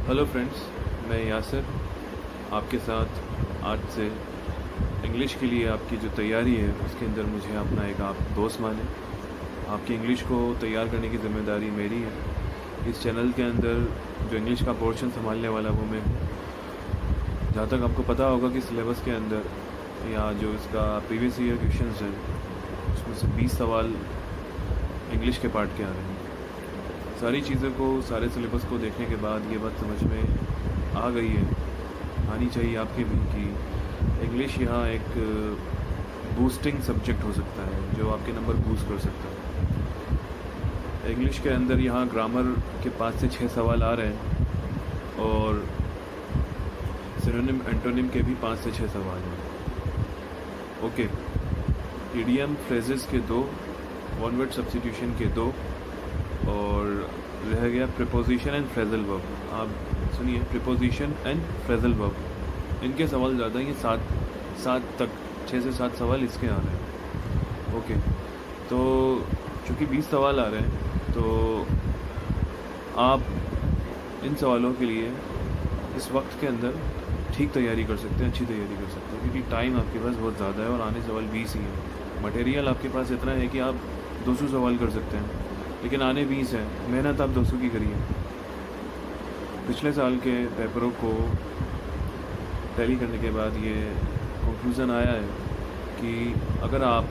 Hello friends, मैं यासिर आपके साथ आज से इंग्लिश के लिए आपकी जो तैयारी है उसके अंदर मुझे अपना एक आप दोस्त माने। आपकी इंग्लिश को तैयार करने की ज़िम्मेदारी मेरी है। इस चैनल के अंदर जो इंग्लिश का पोर्शन संभालने वाला वो मैं हूँ। जहाँ तक आपको पता होगा कि सिलेबस के अंदर या जो इसका प्रीवियस ईयर क्वेश्चंस हैं उसमें से 20 सवाल इंग्लिश के पार्ट के आ रहे हैं। सारी चीज़ों को, सारे सिलेबस को देखने के बाद ये बात समझ में आ गई है, आनी चाहिए आपके भी, कि इंग्लिश यहाँ एक बूस्टिंग सब्जेक्ट हो सकता है जो आपके नंबर बूस्ट कर सकता है। इंग्लिश के अंदर यहाँ ग्रामर के 5 से 6 सवाल आ रहे हैं और सिनोनिम एंटोनिम के भी 5 से 6 सवाल हैं। ओके, इडियम फ्रेजेस के 2, वन वर्ड सब्स्टिट्यूशन के 2 और रह गया प्रीपोजिशन एंड फ्रेजल वर्ब। आप सुनिए, प्रीपोजिशन एंड फ्रेजल वर्ब, इनके सवाल ज़्यादा हैं। 7 तक 6 से 7 सवाल इसके आ रहे हैं। ओके, तो चूँकि 20 सवाल आ रहे हैं तो आप इन सवालों के लिए इस वक्त के अंदर ठीक तैयारी कर सकते हैं, अच्छी तैयारी कर सकते हैं, क्योंकि टाइम आपके पास बहुत ज़्यादा है और आने सवाल 20 ही हैं। मटेरियल आपके पास इतना है कि आप 200 सवाल कर सकते हैं, लेकिन आने 20 हैं। मेहनत आप 200 की करिए। पिछले साल के पेपरों को टैली करने के बाद ये कंक्लूज़न आया है कि अगर आप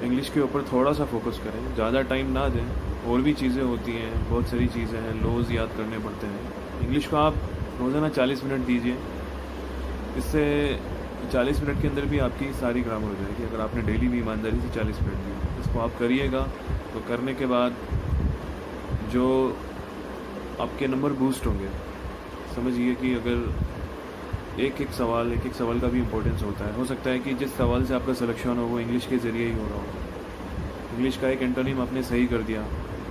इंग्लिश के ऊपर थोड़ा सा फोकस करें, ज़्यादा टाइम ना दें, और भी चीज़ें होती हैं, बहुत सारी चीज़ें हैं, लॉज याद करने पड़ते हैं। इंग्लिश को आप रोज़ाना 40 मिनट दीजिए। इससे 40 मिनट के अंदर भी आपकी सारी ग्रामर हो जाएगी, अगर आपने डेली भी ईमानदारी से 40 मिनट दी। इसको आप करिएगा, तो करने के बाद जो आपके नंबर बूस्ट होंगे, समझिए कि अगर एक एक सवाल का भी इम्पोर्टेंस होता है। हो सकता है कि जिस सवाल से आपका सिलेक्शन हो वो इंग्लिश के ज़रिए ही हो रहा हो। इंग्लिश का एक एंटोनिम आपने सही कर दिया,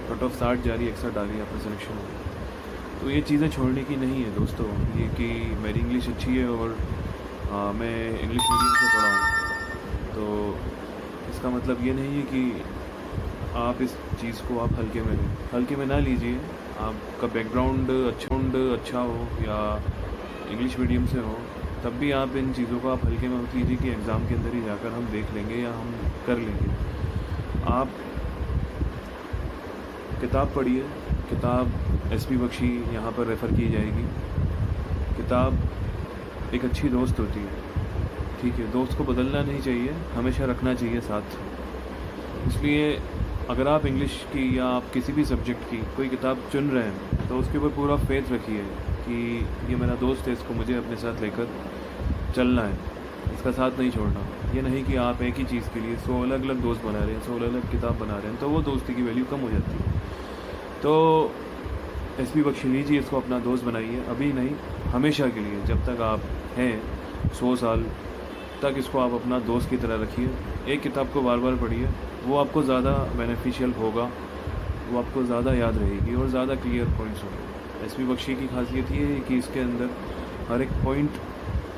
कट ऑफ 60 जा रही, 61 आ रही, आपका सिलेक्शन हो गया। तो ये चीज़ें छोड़ने की नहीं है दोस्तों, ये कि मेरी इंग्लिश अच्छी है और मैं इंग्लिश मीडियम से पढ़ा हूँ, तो इसका मतलब ये नहीं है कि आप इस चीज़ को आप हल्के में ना लीजिए। आपका बैकग्राउंड अच्छा हो या इंग्लिश मीडियम से हो, तब भी आप इन चीज़ों को आप हल्के में मत लीजिए कि एग्ज़ाम के अंदर ही जाकर हम देख लेंगे या हम कर लेंगे। आप किताब पढ़िए, किताब एसपी बख्शी यहाँ पर रेफ़र की जाएगी। किताब एक अच्छी दोस्त होती है, ठीक है, दोस्त को बदलना नहीं चाहिए, हमेशा रखना चाहिए साथ। इसलिए अगर आप इंग्लिश की या आप किसी भी सब्जेक्ट की कोई किताब चुन रहे हैं तो उसके ऊपर पूरा फेथ रखिए कि ये मेरा दोस्त है, इसको मुझे अपने साथ लेकर चलना है, इसका साथ नहीं छोड़ना। ये नहीं कि आप एक ही चीज़ के लिए 100 अलग अलग दोस्त बना रहे हैं, 100 अलग अलग किताब बना रहे हैं, तो वो दोस्ती की वैल्यू कम हो जाती है। तो एसपी बख्शी लीजिए, इसको अपना दोस्त बनाइए, अभी नहीं हमेशा के लिए, जब तक आप हैं 100 साल तक इसको आप अपना दोस्त की तरह रखिए। एक किताब को बार बार पढ़िए, वो आपको ज़्यादा बेनिफिशियल होगा, वो आपको ज़्यादा याद रहेगी और ज़्यादा क्लियर पॉइंट्स होंगे। एसपी बख्शी की खासियत ये है कि इसके अंदर हर एक पॉइंट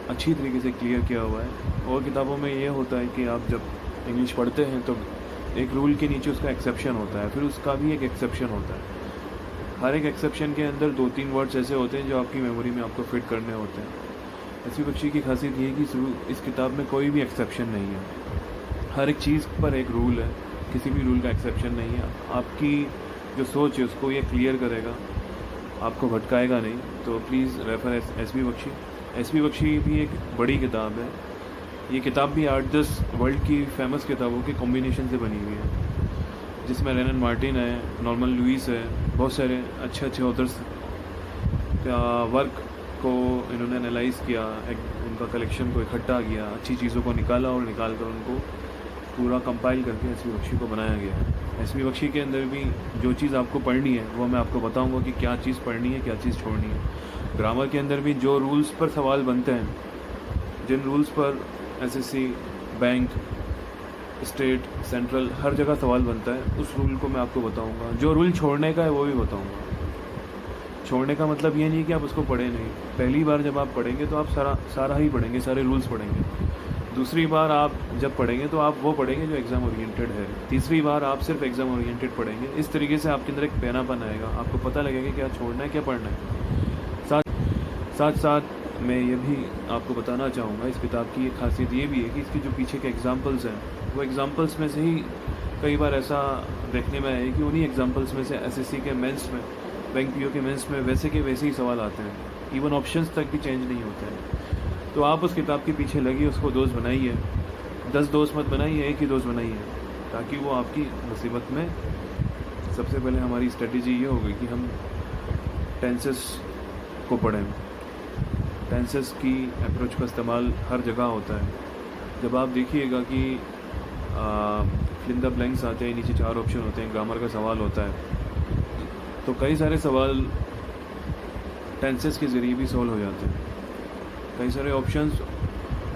अच्छी तरीके से क्लियर किया हुआ है। और किताबों में ये होता है कि आप जब इंग्लिश पढ़ते हैं तो एक रूल के नीचे उसका एक्सेप्शन होता है, फिर उसका भी एक एक्सेप्शन होता है। हर एक एक्सेप्शन के अंदर 2-3 वर्ड्स ऐसे होते हैं जो आपकी मेमोरी में आपको फिट करने होते हैं। एसपी बख्शी की खासियत ये है कि इस किताब में कोई भी एक्सेप्शन नहीं है, हर एक चीज़ पर एक रूल है, किसी भी रूल का एक्सेप्शन नहीं है। आपकी जो सोच है उसको ये क्लियर करेगा, आपको भटकाएगा नहीं। तो please refer SP Bakshi. SP Bakshi भी एक बड़ी किताब है। ये किताब भी 8-10 वर्ल्ड की फेमस किताबों के कॉम्बिनेशन से बनी हुई है, जिसमें रेनन मार्टिन है, नॉर्मन लुइस है, बहुत सारे अच्छे अच्छे ऑथर्स का वर्क को इन्होंने एनालाइज़ किया, उनका कलेक्शन को इकट्ठा किया, अच्छी चीज़ों को निकाला और निकाल कर उनको पूरा कंपाइल करके एसपी बख्शी को बनाया गया है। एसपी बख्शी के अंदर भी जो चीज़ आपको पढ़नी है वो मैं आपको बताऊंगा कि क्या चीज़ पढ़नी है, क्या चीज़ छोड़नी है। ग्रामर के अंदर भी जो रूल्स पर सवाल बनते हैं, जिन रूल्स पर एसएससी, बैंक, स्टेट, सेंट्रल हर जगह सवाल बनता है, उस रूल को मैं आपको बताऊंगा। जो रूल छोड़ने का है वो भी बताऊंगा। छोड़ने का मतलब ये नहीं कि आप उसको पढ़े नहीं, पहली बार जब आप पढ़ेंगे तो आप सारा ही पढ़ेंगे, सारे रूल्स पढ़ेंगे। दूसरी बार आप जब पढ़ेंगे तो आप वो पढ़ेंगे जो एग्ज़ाम ओरिएंटेड है। तीसरी बार आप सिर्फ एग्ज़ाम ओरिएंटेड पढ़ेंगे। इस तरीके से आपके अंदर एक प्यारापन आएगा, आपको पता लगेगा कि क्या छोड़ना है क्या पढ़ना है। साथ साथ मैं ये भी आपको बताना चाहूँगा, इस किताब की एक खासियत ये भी है कि इसके जो पीछे के एग्ज़ाम्पल्स हैं, वो एग्ज़ाम्पल्स में से ही कई बार ऐसा देखने में आया कि उन्हीं एग्ज़ाम्पल्स में से एसएससी के मेंस में, बैंक पीओ के मेंस में वैसे के वैसे ही सवाल आते हैं, इवन ऑप्शंस तक भी चेंज नहीं होते हैं। तो आप उस किताब के पीछे लगी, उसको दोस्त बनाइए। 10 दोस्त मत बनाइए, एक ही दोस्त बनाइए, ताकि वो आपकी मुसीबत में। सबसे पहले हमारी स्ट्रेटजी ये होगी कि हम टेंसेस को पढ़ें। टेंसेस की अप्रोच का इस्तेमाल हर जगह होता है। जब आप देखिएगा कि फिल इन द ब्लैंक्स आते हैं, नीचे 4 ऑप्शन होते हैं, ग्रामर का सवाल होता है, तो कई सारे सवाल टेंसेस के ज़रिए भी सॉल्व हो जाते हैं। कई सारे ऑप्शंस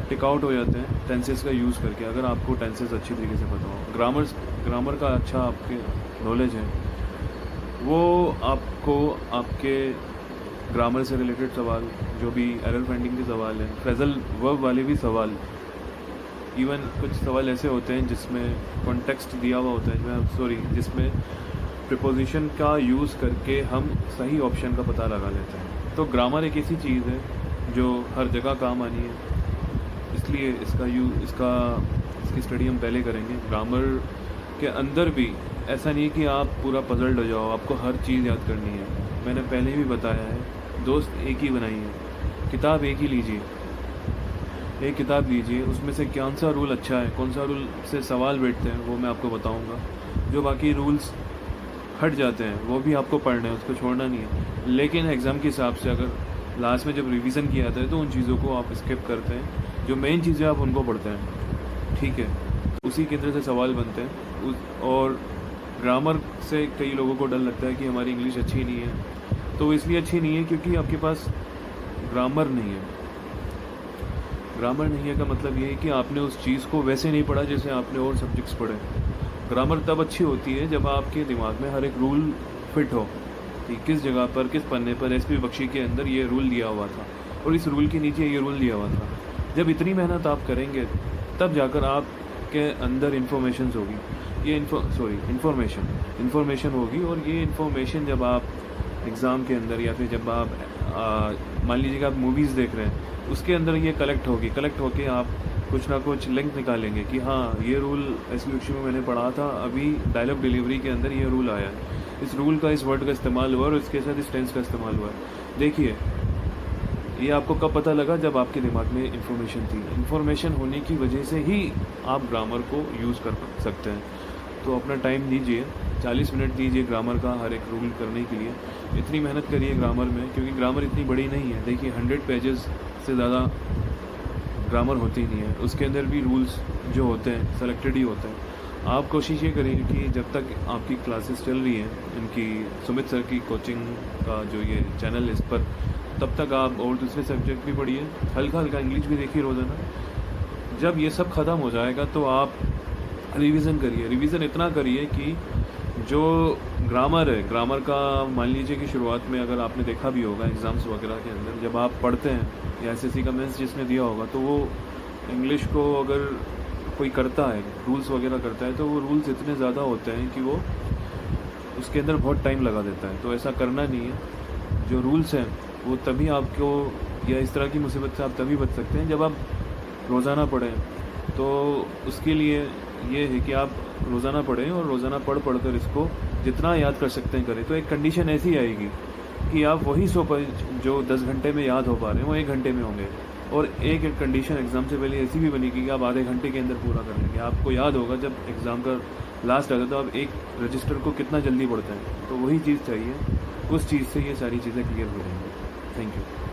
टिक आउट हो जाते हैं टेंसेस का यूज़ करके, अगर आपको टेंसेस अच्छी तरीके से पता हो। ग्रामर का अच्छा आपके नॉलेज है, वो आपको आपके ग्रामर से रिलेटेड सवाल, जो भी एरर फाइंडिंग के सवाल हैं, फ्रेजल वर्ब वाले भी सवाल, इवन कुछ सवाल ऐसे होते हैं जिसमें कॉन्टेक्स्ट दिया हुआ होता है, जिसमें प्रीपोजिशन का यूज़ करके हम सही ऑप्शन का पता लगा लेते हैं। तो ग्रामर एक ऐसी चीज़ है जो हर जगह काम आनी है, इसलिए इसकी स्टडी हम पहले करेंगे। ग्रामर के अंदर भी ऐसा नहीं है कि आप पूरा पजल्ड हो जाओ, आपको हर चीज़ याद करनी है। मैंने पहले भी बताया है, दोस्त एक ही बनाइए, किताब एक ही लीजिए, एक किताब लीजिए, उसमें से कौन सा रूल अच्छा है, कौन सा रूल से सवाल बैठते हैं, वो मैं आपको बताऊँगा। जो बाकी रूल्स हट जाते हैं वो भी आपको पढ़ना है, उसको छोड़ना नहीं है। लेकिन एग्ज़ाम के हिसाब से अगर लास्ट में जब रिवीजन किया जाता है तो उन चीज़ों को आप स्किप करते हैं, जो मेन चीज़ें आप उनको पढ़ते हैं, ठीक है। उसी केंद्र से सवाल बनते हैं। और ग्रामर से कई लोगों को डर लगता है कि हमारी इंग्लिश अच्छी नहीं है, तो इसलिए अच्छी नहीं है क्योंकि आपके पास ग्रामर नहीं है। ग्रामर नहीं है का मतलब ये है कि आपने उस चीज़ को वैसे नहीं पढ़ा जैसे आपने और सब्जेक्ट्स पढ़े। ग्रामर तब अच्छी होती है जब आपके दिमाग में हर एक रूल फिट हो कि किस जगह पर, किस पन्ने पर एसपी बख्शी के अंदर ये रूल दिया हुआ था और इस रूल के नीचे ये रूल दिया हुआ था। जब इतनी मेहनत आप करेंगे तब जाकर आपके अंदर इन्फॉर्मेशन होगी, इन्फॉर्मेशन होगी। और ये इन्फॉर्मेशन जब आप एग्ज़ाम के अंदर या फिर जब आप मान लीजिए कि आप मूवीज़ देख रहे हैं, उसके अंदर ये कलेक्ट होके आप कुछ ना कुछ लिंक निकालेंगे कि हाँ ये रूल एसपी बख्शी में मैंने पढ़ा था, अभी डायलॉग डिलीवरी के अंदर ये रूल आया है, इस रूल का, इस वर्ड का इस्तेमाल हुआ और इसके साथ इस टेंस का इस्तेमाल हुआ है। देखिए ये आपको कब पता लगा, जब आपके दिमाग में इन्फॉर्मेशन थी। इन्फॉर्मेशन होने की वजह से ही आप ग्रामर को यूज़ कर सकते हैं। तो अपना टाइम दीजिए, 40 मिनट दीजिए ग्रामर का हर एक रूल करने के लिए। इतनी मेहनत करिए ग्रामर में, क्योंकि ग्रामर इतनी बड़ी नहीं है। देखिए 100 पेजेस से ज़्यादा ग्रामर होती नहीं है, उसके अंदर भी रूल्स जो होते हैं सेलेक्टेड ही होते हैं। आप कोशिश ये करिए कि जब तक आपकी क्लासेस चल रही हैं, इनकी सुमित सर की कोचिंग का जो ये चैनल है इस पर, तब तक आप और दूसरे सब्जेक्ट भी पढ़िए, हल्का हल्का इंग्लिश भी देखिए रोज़ाना। जब ये सब ख़त्म हो जाएगा तो आप रिवीज़न करिए। रिवीज़न इतना करिए कि जो ग्रामर है, ग्रामर का मान लीजिए कि शुरुआत में अगर आपने देखा भी होगा एग्ज़ाम्स वगैरह के अंदर, जब आप पढ़ते हैं या एसएससी का मेंस जिसने दिया होगा, तो वो इंग्लिश को अगर कोई करता है, रूल्स वगैरह करता है, तो वो रूल्स इतने ज़्यादा होते हैं कि वो उसके अंदर बहुत टाइम लगा देता है। तो ऐसा करना नहीं है। जो रूल्स हैं वो तभी आपको, या इस तरह की मुसीबत से आप तभी बच सकते हैं जब आप रोज़ाना पढ़ें। तो उसके लिए ये है कि आप रोज़ाना पढ़ें और रोज़ाना पढ़ कर इसको जितना याद कर सकते हैं करें। तो एक कंडीशन ऐसी आएगी कि आप वही 100 पेज जो 10 घंटे में याद हो पा रहे हैं वो 1 घंटे में होंगे। और एक कंडीशन एग्ज़ाम से पहले ऐसी भी बनेगी कि आप आधे घंटे के अंदर पूरा कर लेंगे। आपको याद होगा जब एग्ज़ाम का लास्ट आता है तो आप एक रजिस्टर को कितना जल्दी पढ़ते हैं। तो वही चीज़ चाहिए, उस चीज़ से ये सारी चीज़ें क्लियर हो जाएंगी। Thank you.